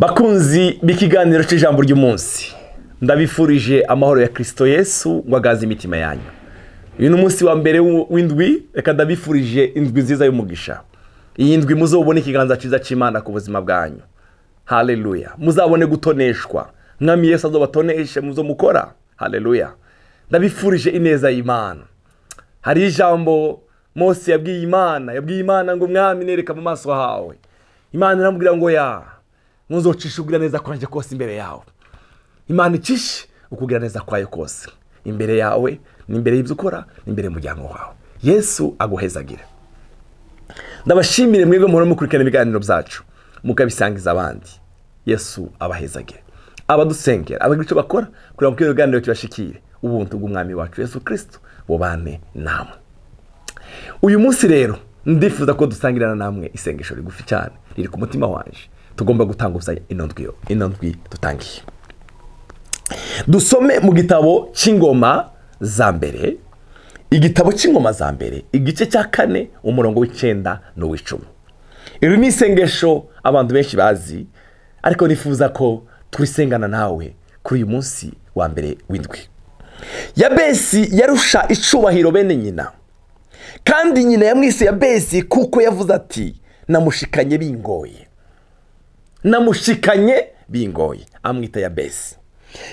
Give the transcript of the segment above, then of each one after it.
Bakunzi b'ikiganiro cy'ijambo ry'umunsi, ndabifurije amahoro ya Kristo Yesu ngo agaze imitima yanyu. Uyu ni umunsi wa mbere w'indwi, reka ndabifurije indwi nziza y'umugisha. Iyi ndwi muzobone ikiganza cyiza cy'Imana ku buzima bwanyu. Haleluya. Muzabone gutoneshwa. Mwami Yesu azobatoneshe muzo mukora. Haleluya. Ndabifurije ineza y'Imana. Hari ijambo Mose yabwiye Imana ngo mwami nereka mu maso hawe. Imana iramubwira ngo muzocisha ugira neza kwanje kose imbere yawe. Imana icishe ukugira neza kwayo kose imbere yawe, n'imbere y'ibyo ukora, n'imbere y'umuryango wawe. Yesu aguhezagire. Ndabashimire mwebwe muhora mukurikirana ibiganiro byacu mukabisangiza abandi. Yesu abahezagire. Abadusengera abagira icyo bakora kugira ngo ibiganiro kibashikire. Ubuntu bw'umwami wacu Yesu Kristo bubane namwe. Uyu munsi rero ndifuza ko dusangirana namwe isengesho rigufi cyane riri ku mutima wanje. Tugomba gutanguza inondwi dutangiye. Dusome mu gitabo cy'ingoma za mbere, igitabo cy'ingoma za mbere, igice cya 4 umurongo w'9 no w'10. Iri ni isengesho abantu benshi bazi, ariko nifuza ko turisengana nawe kuri uyu munsi wa mbere w'indwi. Yabesi yarusha icubahiro bene nyina, kandi nyina yamwise Yabesi kuko yavuze ati namushikanye bingoye, amwita Yabesi.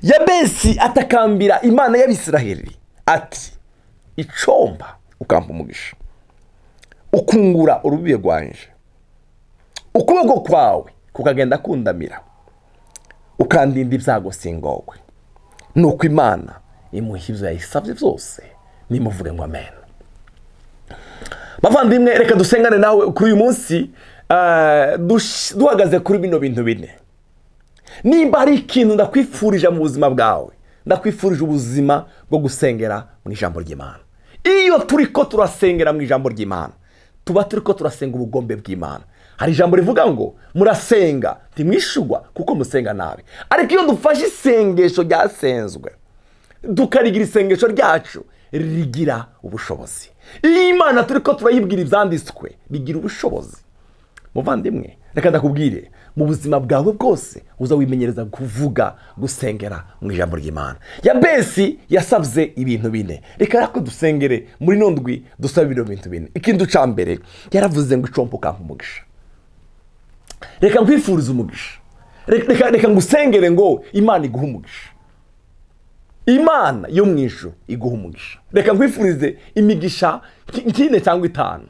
Yabesi atakambira Imana y'Abisiraheli ati icomba ukampa umugisha, ukungura urubibe rwanje, ukuboko kwawe kukagenda kundamira, ukandinda ibyago singogwe. Nuko Imana imuha ibyo yayisabye byose, nimuvuge ngo amen. Bavandimwe, reka dusengane nawe kuri uyu munsi, duhagaze kuri bino bintu bine. Nimba hari ikintu ndakwifurije mu buzima bwawe, ndakwifurije ubuzima bwo gusengera mu ijambo ry'Imana. Iyo turiko turasengera mu ijambo ry'Imana, tuba turiko turasenga ubugombe bw'Imana. Hari ijambo rivuga ngo murasenga ntimwishugwa kuko musenga nabi. Ariko iyo dufashe isengesho ryasenzwe, tukarigira isengesho ryacu rigira ubushobozi. Iyo Imana turiko turayibwira ibyanditswe bigira ubushobozi. Muvandimwe, reka ndakubwire, mu buzima bwawe bwose uza wimenyereza kuvuga, gusengera mu ijambo ry'Imana. Yabesi yasabye ibintu bine. Reka rako dusengere muri nondwi dusaba ibintu bine. Ikintu ca mbere yaravuze ngo icompo kampa umugisha. Reka nkwifuriza umugisha. Reka ngusengere ngo Imana iguhe umugisha. Imana yo mwisho iguhe umugisha. Reka nkwifurize imigisha nkine cyangwa 5.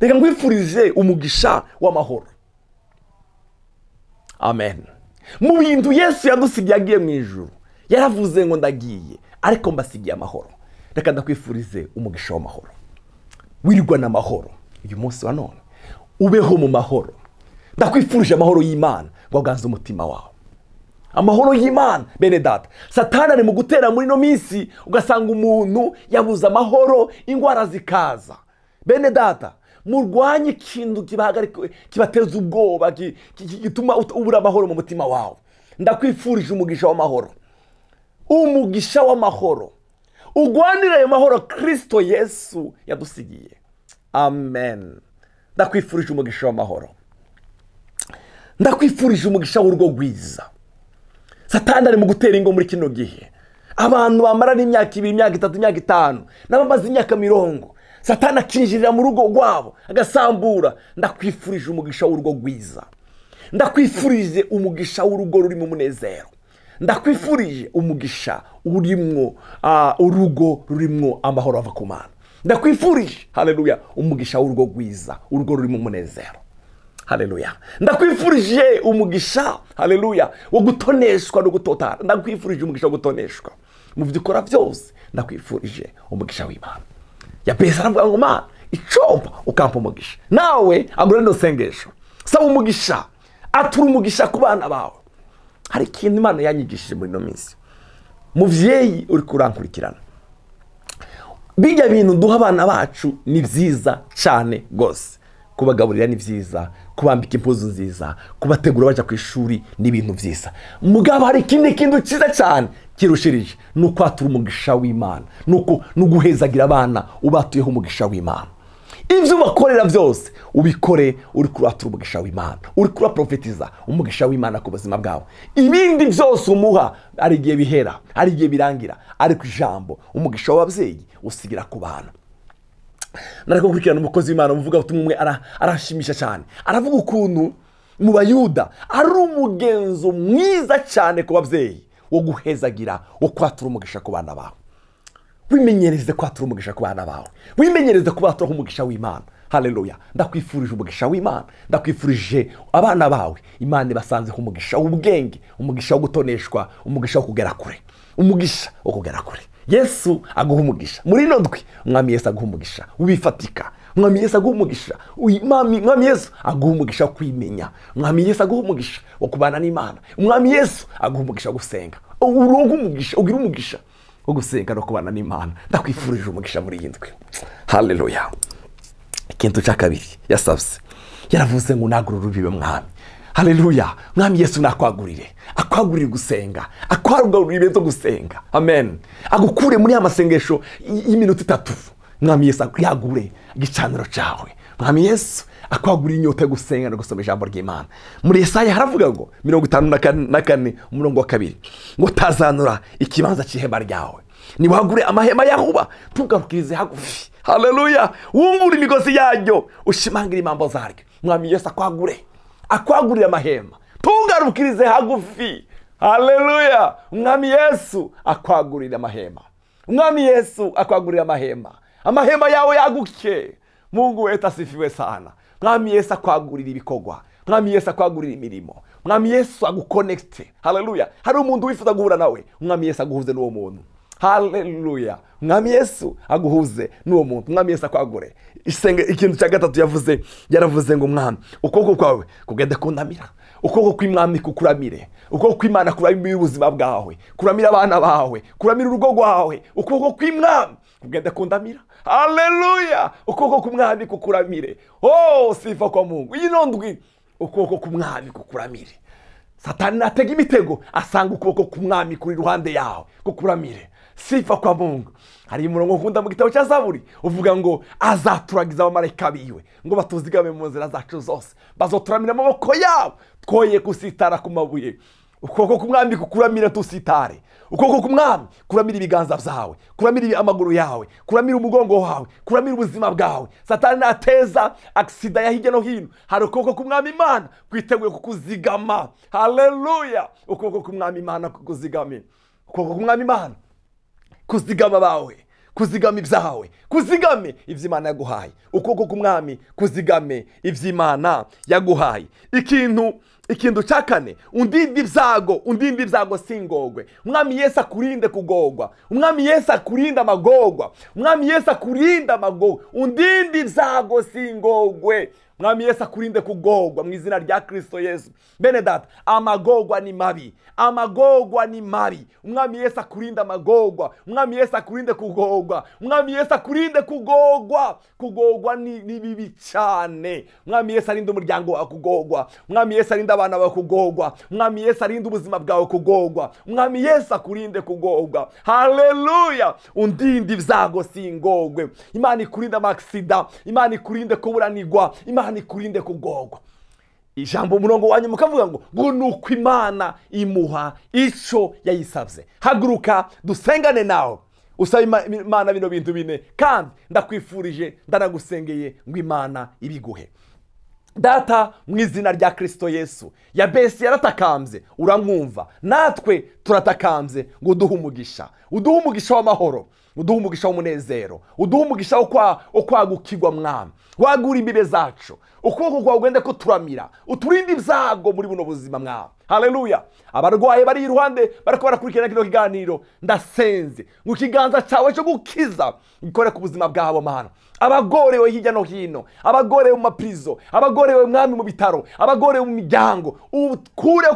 Reka nkwifurize umugisha w'amahoro. Amen. Mu bintu Yesu yadusigiye agiye mu ijuru, yaravuze ngo ndagiye ariko mbasigiye amahoro. Reka ndakwifurize umugisha w'amahoro. Wirwa na mahoro uyu munsi wa none, ubeho mu mahoro. Ndakwifurije amahoro y'Imana ngo aganze umutima wawe. Amahoro y'Imana bene data. Satani ari mu gutera muri no minsi, ugasanga umuntu yabuza amahoro, ingwara zikaza. Bene data, murwanye ikintu kibateza ubwoba, gituma ubura amahoro mu mutima wawe. Ndakwifurije umugisha w'amahoro. Umugisha w'amahoro. Ugwanira ayo mahoro Kristo Yesu yadusigiye. Amen. Ndakwifurije umugisha w'amahoro. Ndakwifurije umugisha w'urugo rwiza. Satani ari mu gutera ingo muri kino gihe. Abantu bamara n'imyaka 2, imyaka 3, imyaka 5, n'abamaze imyaka 100. Satani akinjirira mu rugo rwabo agasambura. Ndakwifurije umugisha w'urugo rwiza. Ndakwifurije umugisha w'urugo rurimo umunezero. Ndakwifurije umugisha urimwo urugo rurimo amahoro ava ku Mana. Ndakwifurije, haleluya, umugisha w'urugo rwiza, urugo rurimo umunezero. Haleluya. Ndakwifurije umugisha, haleluya, wo gutoneshwa no gutotara. Ndakwifurije umugisha wo gutoneshwa mu byo ukora byose. Ndakwifurije umugisha w'Imana. Yabesi aravuga ngo Mana icompa ukampa umugisha. Nawe agura no sengesho, saba umugisha, atura umugisha ku bana bawe. Hari ikintu Imana yanyigishije muri no minsi. Muvyeyi uri kurankurikirana, bijya bintu duha abana bacu ni byiza cyane gose. Kubagaburira ni byiza, kubambika impuzu nziza, kubategura baje ku ishuri ni ibintu byiza. Mugabo hari ikindi kintu cyiza cyane kirushirije, nuko atura umugisha w'Imana, nuko nuguhezagira abana ubatuyeho umugisha w'Imana. ibyo ubakorera byose ubikore uri kuratura umugisha w'Imana, uri kuraprofetiza umugisha w'Imana ku buzima bwawe. Ibindi byose umuha ari igihe bihera, ari igihe birangira, ariko ijambo umugisha w'ababyeyi usigira ku bana. Nariko kurikirana umukozi w'Imana umuvuga ubutumwa umwe arashimisha cyane, aravuga ukuntu mu Bayuda ari umugenzo mwiza cyane ku babyeyi wo guhezagira, wo kwatura umugisha ku bana bawe. Wimenyereze kwatura umugisha ku bana bawe, wimenyereze kubatura umugisha w'Imana. Haleluya. Ndakwifurije umugisha w'Imana, ndakwifurije abana bawe Imana basanze ku umugisha w'ubwenge, umugisha wo gutoneshwa, umugisha wo kugera kure, umugisha wo kugera kure. Yesu aguha umugisha muri ino ndwi, Umwami Yesu aguha umugisha ubifatika, Umwami Yesu aguha umugisha, Umwami Yesu aguha umugisha wo kwimenya, Umwami Yesu aguha umugisha wo kubana n'Imana, Umwami Yesu aguha umugisha wo gusenga, uronke umugisha, ugira umugisha wo gusenga no kubana n'Imana. Ndakwifurije umugisha muri iyi ndwi. Haleluya. Ikintu cya kabiri yasabye, yaravuze ngo nagura urubibe Mwami. Haleluya. Mwami Yesu nakwagurire, akwagurire gusenga, akwagurire zo gusenga. Amen. Agukure muri ya masengesho y'iminota 3. Mwami Yesu yagure igicaniro cyawe. Mwami Yesu akwagurire inyota yo gusenga no gusoma ijambo ry'Imana. Muri Yesaya haravuga ngo 54 umurongo wa 2 ngo tazanura ikibanza cy'ihema ryawe, niwagure amahema yahuba, tugarukirize hagufi. Haleluya. Wungura imigozi yaryo, ushimangira impambo zaryo. Mwami Yesu akwagurire amahema, tugarukirize hagufi. Haleluya. Mwami Yesu akwagurire amahema, Mwami Yesu akwagurire amahema, amahema yawe yaguke. Mungu wetu asifiwe sana. Mwami Yesu akwagurire ibikorwa, Mwami Yesu akwagurire imirimo, Mwami Yesu aguconnecte. Haleluya. Hari umuntu wifuza guhura nawe, Mwami Yesu aguhuze n'uwo muntu. Haleluya. Mwami Yesu aguhuze n'uwo muntu, Mwami Yesu akwagure. Ikintu cya gatatu yaravuze ngo Mwami ukuboko kwawe kugende kundamira, ukuboko kw'Imana kukuramire, ukuboko kw'Imana kuramira ubuzima bwawe, kuramira abana bawe, kuramira urugo rwawe, ukuboko kw'Imana kugende kundamira. Haleluya. Ukuboko kw'Umwami kukuramire. Oh, sifa kwa Mungu. Ino ndwi ukuboko kw'Umwami kukuramire. Satani natega imitego asanga ukuboko kw'Umwami kuri ruhande yawe kukuramire. Sifa kwa Mungu. Hari umurongo nkunda mu gitabo cya Zaburi uvuga ngo azaturagiza abamarayika biwe ngo batuzigame mu nzira zacu zose, bazoturamira amaboko yabo twoye gusitara ku mabuye. Ukuboko kw'Umwami kukuramira tusitare, ukuboko kw'Umwami kuramira ibiganza byawe, kuramira amaguru yawe, kuramira umugongo wawe, kuramira ubuzima bwawe. Satani nateza aksida ya hirya no hino, hari ukuboko kw'Umwami Imana kwiteguye kukuzigama. Haleluya. Ukuboko kw'Umwami Imana kukuzigame, ukuboko kw'Umwami Imana kuzigama bawe, kuzigama ibyawe, kuzigame iby'Imana yaguhaye. Ukuboko kw'Umwami kuzigame iby'Imana yaguhaye. Ikintu cya kane, undinde ibyago singogwe. Umwami Yesu akurinde kugogwa, Umwami Yesu akurinde amagogwa, Umwami Yesu akurinde amagogwa. Undinde ibyago singogwe, Umwami Yesu akurinde kugogwa mu izina rya Kristo Yesu. Bene data, amagogwa ni mabi, amagogwa ni mabi. Umwami Yesu akurinde amagogwa, Umwami Yesu akurinde kugogwa, Umwami Yesu akurinde kugogwa. Kugogwa ni bibi cyane. Umwami Yesu arinde umuryango wawe kugogwa, Umwami Yesu arinde abana bawe kugogwa, Umwami Yesu arinde ubuzima bwawe kugogwa, Umwami Yesu akurinde kugogwa. Haleluya. Undinde ibyago singogwe. Imana ikurinde amaksida, Imana ikurinde kuburanirwa, Imana ikurinde kugogwa. Ijambo umurongo wanyu mukavuga ngo nuko Imana imuha ico yayisavye. Haguruka dusengane nawe, usaba Imana bino bintu bine, kandi ndakwifurije ndanagusengeye ngo Imana ibiguhe. Data, mu izina rya Kristo Yesu, Yabesi yaratakambye uramwumva, natwe turatakambye ngo uduhe umugisha, uduhe umugisha w'amahoro, uduhe umugisha w'umunezero, uduhe umugisha wo kwagukirwa Mwami. Wagura imbibe zacu, ukuboko kwawe ugende kuturamira, uturinde ibyago muri buno buzima Mwami. Haleluya. Abarwaye bari iruhande bariko barakurikirana kino kiganiro, ndasenze ngo ikiganza cyawe cyo gukiza gikore ku buzima bwabo Mana. Abagorewe hirya no hino, abagorewe mu maprizo, abagorewe Mwami mu bitaro, abagorewe mu miryango, ukure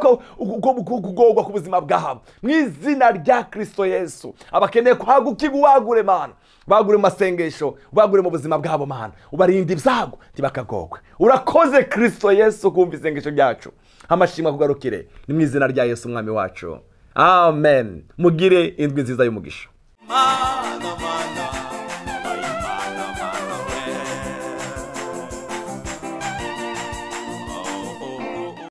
kugogwa ku buzima bwabo mu izina rya Kristo Yesu. Abakeneye kwagukirwa wagure Mana, bagure mu masengesho, bagure mu buzima bwabo Mana, ubarinde ibyago ntibakagogwe. Urakoze Kristo Yesu kumva isengesho ryacu. Amashimwe kugarukire ni mu izina rya Yesu Umwami wacu. Amen. Mugire indwi nziza y'umugisha.